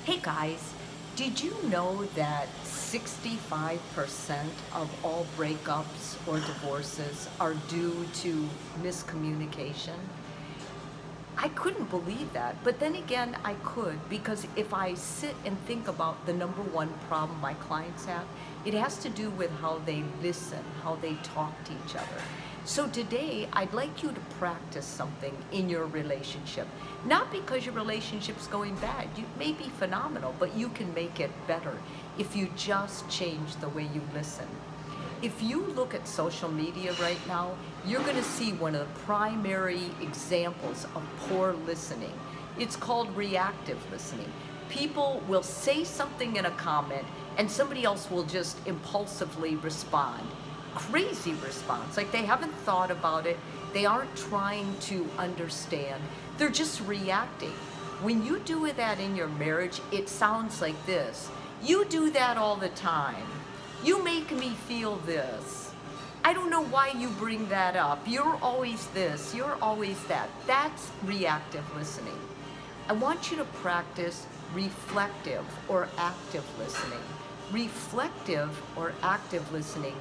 Hey guys, did you know that 65% of all breakups or divorces are due to miscommunication? I couldn't believe that, but then again, I could, because if I sit and think about the number one problem my clients have, it has to do with how they listen, how they talk to each other. So today, I'd like you to practice something in your relationship. Not because your relationship's going bad. You may be phenomenal, but you can make it better if you just change the way you listen. If you look at social media right now, you're going to see one of the primary examples of poor listening. It's called reactive listening. People will say something in a comment and somebody else will just impulsively respond. Crazy response, like they haven't thought about it, they aren't trying to understand, they're just reacting. When you do that in your marriage, it sounds like this. You do that all the time. You make me feel this. I don't know why you bring that up. You're always this, you're always that. That's reactive listening. I want you to practice reflective or active listening. Reflective or active listening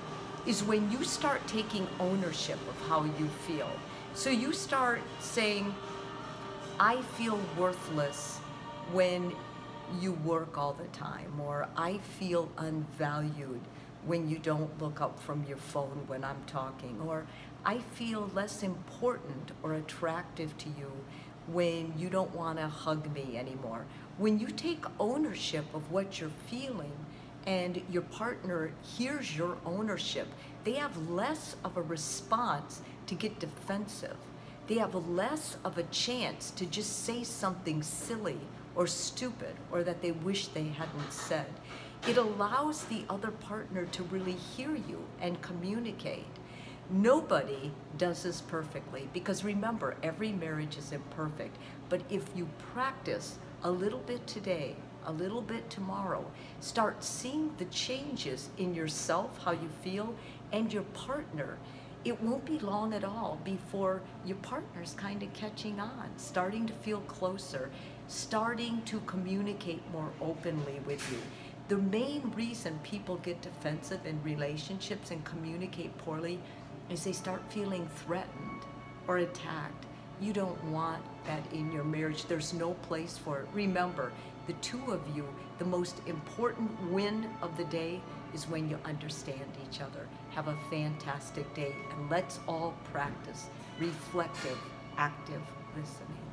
is when you start taking ownership of how you feel. So you start saying, I feel worthless when you work all the time, or I feel unvalued when you don't look up from your phone when I'm talking, or I feel less important or attractive to you when you don't want to hug me anymore. When you take ownership of what you're feeling and your partner hears your ownership, they have less of a response to get defensive. They have less of a chance to just say something silly or stupid or that they wish they hadn't said. It allows the other partner to really hear you and communicate. Nobody does this perfectly, because remember, every marriage is imperfect. But if you practice a little bit today, a little bit tomorrow, start seeing the changes in yourself, how you feel, and your partner, it won't be long at all before your partner's kind of catching on, starting to feel closer, starting to communicate more openly with you. The main reason people get defensive in relationships and communicate poorly is they start feeling threatened or attacked. You don't want that in your marriage. There's no place for it. Remember, the two of you, the most important win of the day is when you understand each other. Have a fantastic day, and let's all practice reflective, active listening.